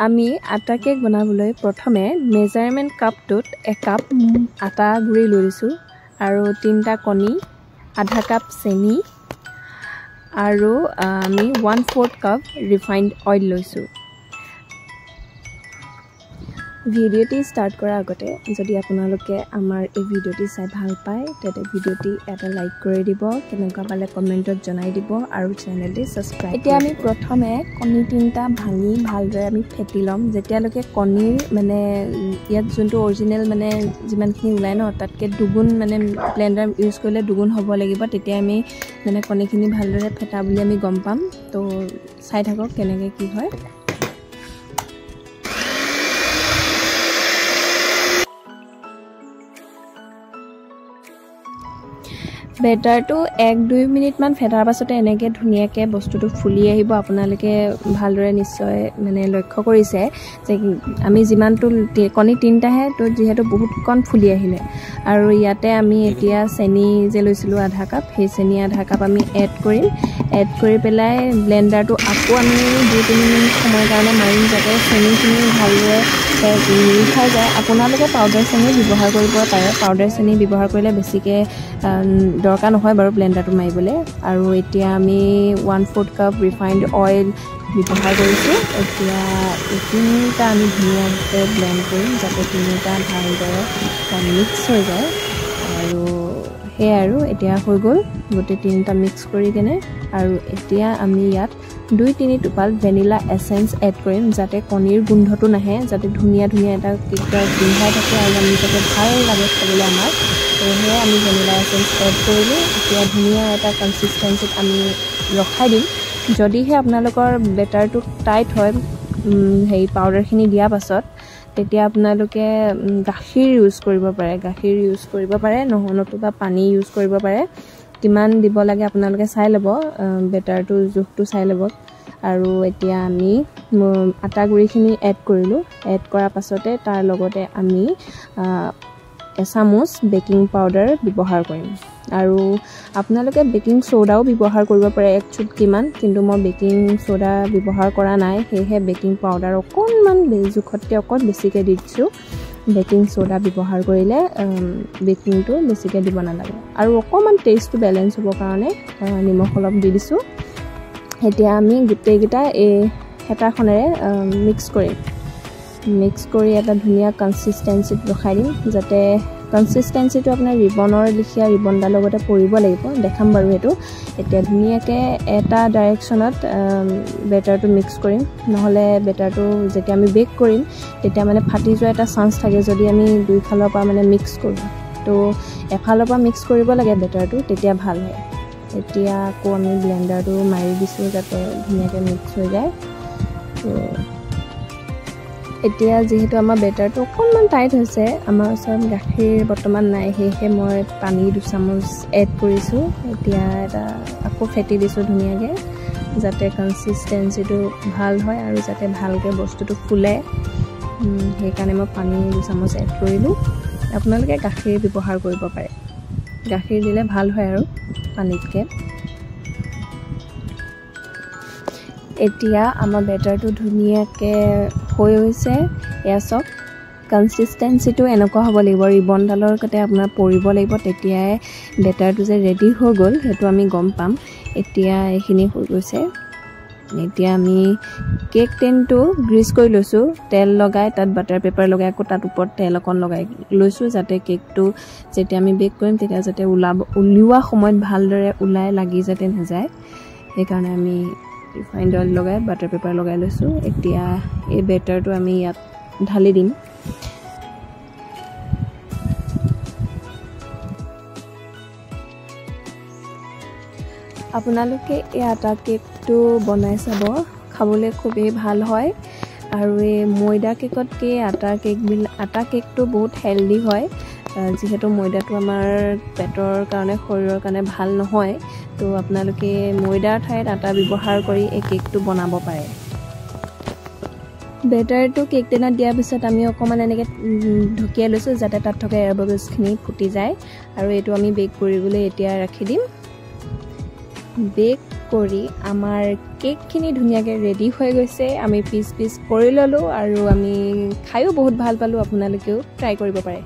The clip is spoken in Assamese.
আমি আটা কেক বনাবলৈ প্ৰথমে মেজাৰমেণ্ট কাপটোত 1 কাপ আটা গুৰি লৈছোঁ আৰু 3টা কণী, আধা কাপ চেনি আৰু আমি 1/4 কাপ ৰিফাইন্ড অইল লৈছোঁ। ভিডিওটি স্টাৰ্ট কৰাৰ আগতে যদি আপোনালোকে আমাৰ এই ভিডিওটি চাই ভাল পায় তেন্তে ভিডিওটি এটা লাইক কৰি দিব, কেনেকুৱা পালে কমেণ্টত জনাই দিব আৰু চেনেলটি সাবস্ক্ৰাইব। এতিয়া আমি প্ৰথমে কণী 3টা ভাঙি ভালদৰে আমি ফেটি ল'ম। যেতিয়ালৈকে কণীৰ মানে ইয়াত যোনটো অৰিজিনেল মানে যিমানখিনি ওলাই ন তাতকৈ দুগুণ মানে ব্লেণ্ডাৰ ইউজ কৰিলে দুগুণ হ'ব লাগিব, তেতিয়া আমি মানে কণীখিনি ভালদৰে ফেটা বুলি আমি গম পাম। তো চাই থাকক কেনেকৈ কি হয়। বেটাৰটো 1-2 মিনিটমান ফেটাৰ পাছতে এনেকৈ ধুনীয়াকৈ বস্তুটো ফুলি আহিব। আপোনালোকে ভালদৰে নিশ্চয় মানে লক্ষ্য কৰিছে যে আমি যিমানটো কণী 3টাহে তো যিহেতু বহুত কণ ফুলি আহিলে। আৰু ইয়াতে আমি এতিয়া চেনি যে লৈছিলোঁ আধা কাপ, সেই চেনি আধা কাপ আমি এড কৰিম। এড কৰি পেলাই ব্লেণ্ডাৰটো আকৌ আমি 2-3 মিনিট সময়ৰ কাৰণে মাৰিম যাতে চেনিখিনি ভালদৰে মিল খাই যায়। আপোনালোকে পাউডাৰ চেনি ব্যৱহাৰ কৰিব পাৰে, পাউডাৰ চেনি ব্যৱহাৰ কৰিলে বেছিকৈ দৰকাৰ নহয় বাৰু ব্লেণ্ডাৰটো মাৰিবলৈ। আৰু এতিয়া আমি 1/4 কাপ ৰিফাইন্ড অইল ব্যৱহাৰ কৰিছোঁ। এতিয়া এই 3টা আমি ধুনীয়াকৈ ব্লেণ্ড কৰিম যাতে 3টা ভালদৰে মিক্স হৈ যায়। আৰু সেয়াই আৰু এতিয়া হৈ গ'ল গোটেই 3টা মিক্স কৰি কেনে। আৰু এতিয়া আমি ইয়াত 2-3 টোপাল ভেনিলা এচেঞ্চ এড কৰিম যাতে কণীৰ গোন্ধটো নাহে, যাতে ধুনীয়া এটা কেকৰ গোন্ধাই থাকে আৰু আমি যাতে ভাল লাগে খাবলৈ আমাৰ। সেয়ে আমি ভেনিলা এচেঞ্চ এড কৰিলোঁ। এতিয়া ধুনীয়া এটা কনচিষ্টেঞ্চিত আমি ৰখাই দিম। যদিহে আপোনালোকৰ বেটাৰটো টাইট হয় সেই পাউডাৰখিনি দিয়াৰ পাছত, তেতিয়া আপোনালোকে গাখীৰ ইউজ কৰিব পাৰে, নতুবা পানী ইউজ কৰিব পাৰে। কিমান দিব লাগে আপোনালোকে চাই ল'ব, বেটাৰটো জোখটো চাই ল'ব। আৰু এতিয়া আমি আটা গুৰিখিনি এড কৰিলোঁ। এড কৰাৰ পাছতে তাৰ লগতে আমি এচামুচ বেকিং পাউডাৰ ব্যৱহাৰ কৰিম। আৰু আপোনালোকে বেকিং চ'ডাও ব্যৱহাৰ কৰিব পাৰে 1 চুটকিমান, কিন্তু মই বেকিং চ'ডা ব্যৱহাৰ কৰা নাই, সেয়েহে বেকিং পাউডাৰ অকণমান জোখতকৈ অকণ বেছিকৈ দি দিছোঁ। বেকিং চ'ডা ব্যৱহাৰ কৰিলে বেকিংটো বেছিকৈ দিব নালাগে। আৰু অকণমান টেষ্টটো বেলেঞ্চ হ'বৰ কাৰণে নিমখ অলপ দি দিছোঁ। এতিয়া আমি গোটেইকেইটা এই হেতাখনেৰে মিক্স কৰি এটা ধুনীয়া কনচিষ্টেঞ্চিত ৰখাই দিম, যাতে কনচিষ্টেঞ্চিটো আপোনাৰ ৰিবনৰ লেখীয়া ৰিবনডালৰ লগতে পৰিব লাগিব। দেখাম বাৰু সেইটো। এতিয়া ধুনীয়াকৈ এটা ডাইৰেকশ্যনত বেটাৰটো মিক্স কৰিম, নহ'লে বেটাৰটো যেতিয়া আমি বেক কৰিম তেতিয়া মানে ফাটি যোৱা এটা চান্স থাকে যদি আমি দুইফালৰ পৰা মানে মিক্স কৰোঁ। তো এফালৰ পৰা মিক্স কৰিব লাগে বেটাৰটো, তেতিয়া ভাল হয়। এতিয়া আকৌ আমি ব্লেণ্ডাৰটো মাৰি দিছোঁ যাতে ধুনীয়াকৈ মিক্স হৈ যায়। তো এতিয়া যিহেতু আমাৰ বেটাৰটো অকণমান টাইট হৈছে, আমাৰ ওচৰত গাখীৰ বৰ্তমান নাই, সেয়েহে মই পানী 2 চামুচ এড কৰিছোঁ। এতিয়া এটা আকৌ ফেটি দিছোঁ ধুনীয়াকৈ, যাতে কনচিষ্টেঞ্চিটো ভাল হয় আৰু যাতে ভালকৈ বস্তুটো ফুলে। সেইকাৰণে মই পানী 2 চামুচ এড কৰিলোঁ। আপোনালোকে গাখীৰ ব্যৱহাৰ কৰিব পাৰে, গাখীৰ দিলে ভাল হয় আৰু পানীতকৈ। এতিয়া আমাৰ বেটাৰটো ধুনীয়াকৈ হৈ হৈছে। এয়া চাওক কনচিষ্টেঞ্চিটো এনেকুৱা হ'ব লাগিব, ৰিবনডালৰ লগতে আপোনাৰ পৰিব লাগিব, তেতিয়াই বেটাৰটো যে ৰেডি হৈ গ'ল সেইটো আমি গম পাম। এতিয়া এইখিনি হৈ গৈছে। এতিয়া আমি কেক টিনটো গ্ৰীজ কৰি লৈছোঁ, তেল লগাই তাত বাটাৰ পেপাৰ লগাই আকৌ তাত ওপৰত তেল অকণ লগাই লৈছোঁ, যাতে কেকটো যেতিয়া আমি বেক কৰিম তেতিয়া যাতে উলিওৱা সময়ত ভালদৰে ওলাই লাগি যাতে নাযায়। সেইকাৰণে আমি ৰিফাইন্ড অইল লগাই বাটাৰ পেপাৰ লগাই লৈছোঁ। এতিয়া এই বেটাৰটো আমি ইয়াত ঢালি দিম। আপোনালোকে এই আটা কেকটো বনাই চাব, খাবলৈ খুবেই ভাল হয়। আৰু এই ময়দা কেকতকৈ আটা কেকটো বহুত হেল্ডি হয়, যিহেতু ময়দাটো আমাৰ পেটৰ কাৰণে শৰীৰৰ কাৰণে ভাল নহয়। তো আপোনালোকে ময়দাৰ ঠাইত আটা ব্যৱহাৰ কৰি এই কেকটো বনাব পাৰে। বেটাৰটো কেক টিনত দিয়াৰ পিছত আমি অকণমান এনেকৈ ঢকিয়াই লৈছোঁ যাতে তাত থকা এয়াৰ বাবলছখিনি ফুটি যায়। আৰু এইটো আমি বেক কৰিবলৈ এতিয়া ৰাখি দিম। বেক কৰি আমাৰ কেকখিনি ধুনীয়াকৈ ৰেডি হৈ গৈছে। আমি পিচ কৰি ল'লোঁ আৰু আমি খায়ো বহুত ভাল পালোঁ। আপোনালোকেও ট্ৰাই কৰিব পাৰে।